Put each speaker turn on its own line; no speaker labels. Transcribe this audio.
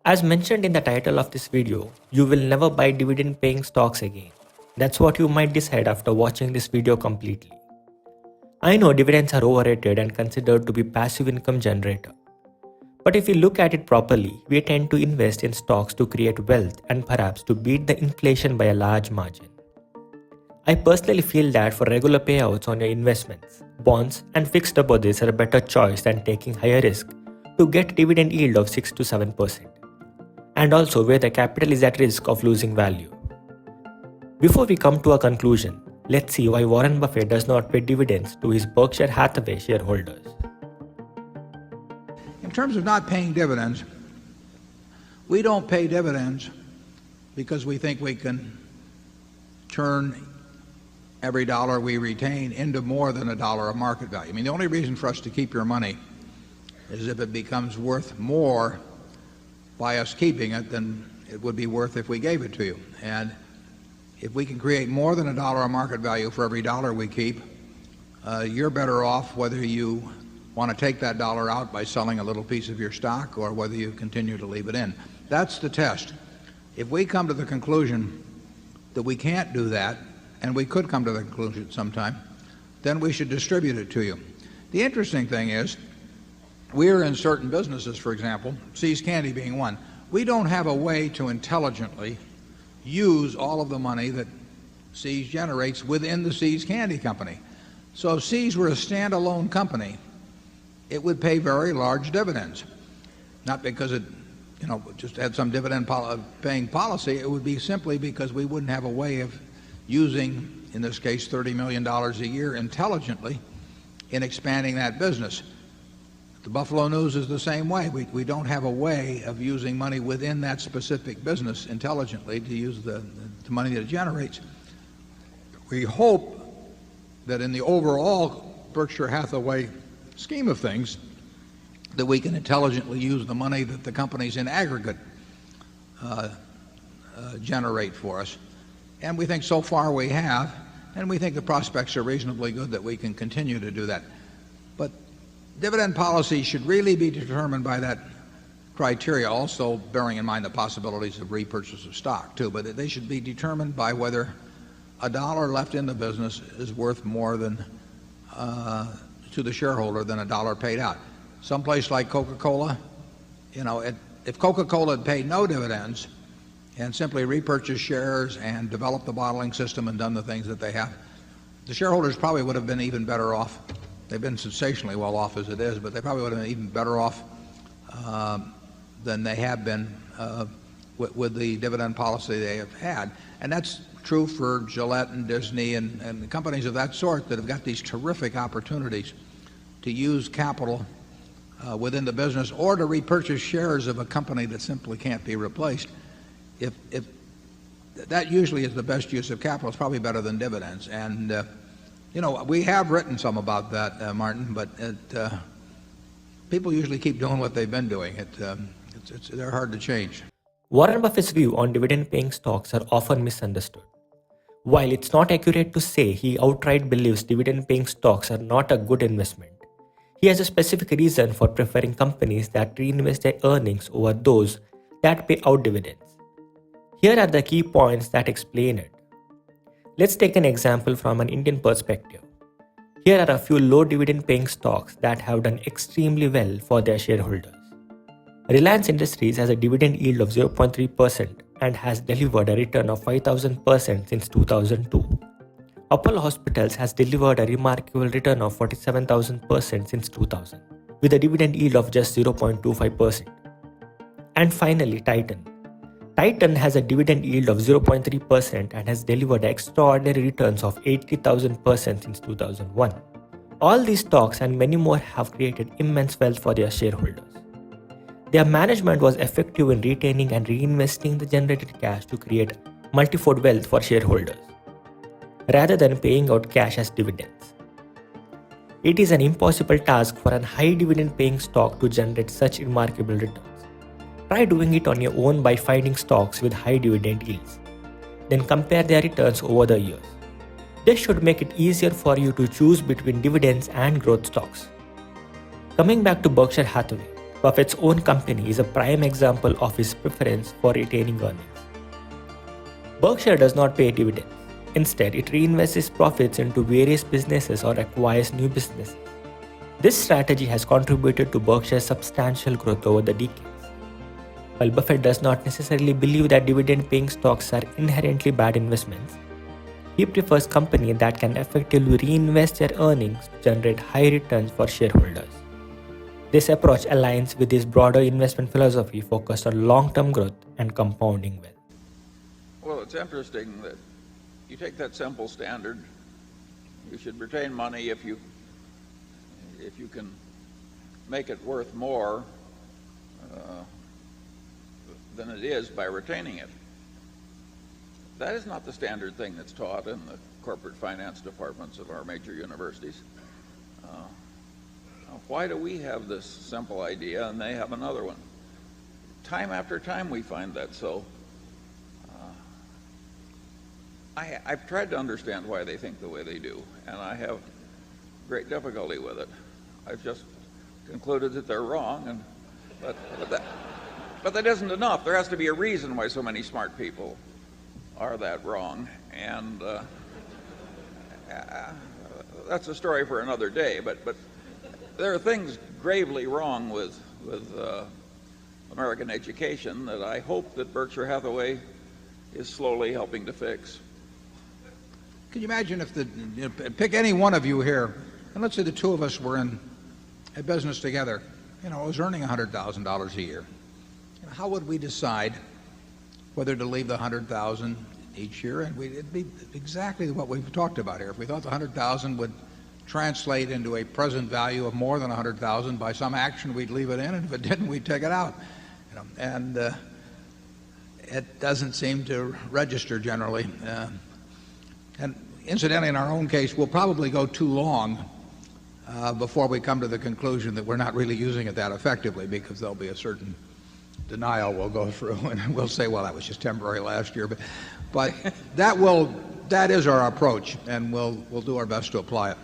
As mentioned in the title of this video, you will never buy dividend paying stocks again. That's what you might decide after watching this video completely. I know dividends are overrated and considered to be passive income generator. But if we look at it properly, we tend to invest in stocks to create wealth and perhaps to beat the inflation by a large margin. I personally feel that for regular payouts on your investments, bonds and fixed deposits are a better choice than taking higher risk to get dividend yield of 6 to 7%, and also where the capital is at risk of losing value. Before we come to a conclusion, let's see why Warren Buffett does not pay dividends to his Berkshire Hathaway shareholders.
In terms of not paying dividends, we don't pay dividends because we think we can turn every dollar we retain into more than a dollar of market value. I mean, the only reason for us to keep your money is if it becomes worth more by us keeping it than it would be worth if we gave it to you. And if we can create more than a dollar of market value for every dollar we keep, you're better off whether you want to take that dollar out by selling a little piece of your stock or whether you continue to leave it in. That's the test. If we come to the conclusion that we can't do that, and we could come to the conclusion sometime, then we should distribute it to you. The interesting thing is, we're in certain businesses, for example, See's Candy being one. We don't have a way to intelligently use all of the money that See's generates within the See's Candy Company. So if See's were a standalone company, it would pay very large dividends. Not because it just had some dividend paying policy. It would be simply because we wouldn't have a way of using, in this case, $30 million a year intelligently in expanding that business. The Buffalo News is the same way. We don't have a way of using money within that specific business intelligently to use the money that it generates. We hope that in the overall Berkshire Hathaway scheme of things, that we can intelligently use the money that the companies in aggregate generate for us. And we think so far we have, and we think the prospects are reasonably good that we can continue to do that. But dividend policy should really be determined by that criteria, also bearing in mind the possibilities of repurchase of stock too. But they should be determined by whether a dollar left in the business is worth more than to the shareholder than a dollar paid out. Someplace like Coca-Cola, if Coca-Cola had paid no dividends and simply repurchased shares and developed the bottling system and done the things that they have, the shareholders probably would have been even better off. They've been sensationally well off as it is, but they probably would have been even better off than they have been with the dividend policy they have had. And that's true for Gillette and Disney and companies of that sort that have got these terrific opportunities to use capital within the business or to repurchase shares of a company that simply can't be replaced. If that usually is the best use of capital, it's probably better than dividends. And we have written some about that, Martin, but people usually keep doing what they've been doing. They're hard to change.
Warren Buffett's view on dividend paying stocks are often misunderstood. While it's not accurate to say he outright believes dividend paying stocks are not a good investment, he has a specific reason for preferring companies that reinvest their earnings over those that pay out dividends. Here are the key points that explain it. Let's take an example from an Indian perspective. Here are a few low dividend paying stocks that have done extremely well for their shareholders. Reliance Industries has a dividend yield of 0.3% and has delivered a return of 5,000% since 2002. Apollo Hospitals has delivered a remarkable return of 47,000% since 2000, with a dividend yield of just 0.25%. And finally, Titan. Titan has a dividend yield of 0.3% and has delivered extraordinary returns of 80,000% since 2001. All these stocks and many more have created immense wealth for their shareholders. Their management was effective in retaining and reinvesting the generated cash to create multifold wealth for shareholders, rather than paying out cash as dividends. It is an impossible task for a high dividend paying stock to generate such remarkable returns. Try doing it on your own by finding stocks with high dividend yields. Then compare their returns over the years. This should make it easier for you to choose between dividends and growth stocks. Coming back to Berkshire Hathaway, Buffett's own company is a prime example of his preference for retaining earnings. Berkshire does not pay dividends. Instead, it reinvests its profits into various businesses or acquires new businesses. This strategy has contributed to Berkshire's substantial growth over the decades. While Buffett does not necessarily believe that dividend-paying stocks are inherently bad investments, he prefers companies that can effectively reinvest their earnings to generate high returns for shareholders. This approach aligns with his broader investment philosophy focused on long-term growth and compounding wealth.
Well, it's interesting that you take that simple standard. You should retain money if you can make it worth more than it is by retaining it. That is not the standard thing that's taught in the corporate finance departments of our major universities. Why do we have this simple idea and they have another one? Time after time we find that so. I've tried to understand why they think the way they do, and I have great difficulty with it. I've just concluded that they're wrong, but that isn't enough. There has to be a reason why so many smart people are that wrong, and that's a story for another day. But there are things gravely wrong with American education that I hope that Berkshire Hathaway is slowly helping to fix.
Can you imagine if pick any one of you here, and let's say the two of us were in a business together, was earning $100,000 a year. How would we decide whether to leave the $100,000 each year? And it'd be exactly what we've talked about here. If we thought the $100,000 would translate into a present value of more than $100,000 by some action, we'd leave it in, and if it didn't, we'd take it out. And it doesn't seem to register generally. And incidentally, in our own case, we'll probably go too long before we come to the conclusion that we're not really using it that effectively, because there'll be a certain denial we'll go through, and we'll say, well, that was just temporary last year. But that is our approach, and we'll do our best to apply it.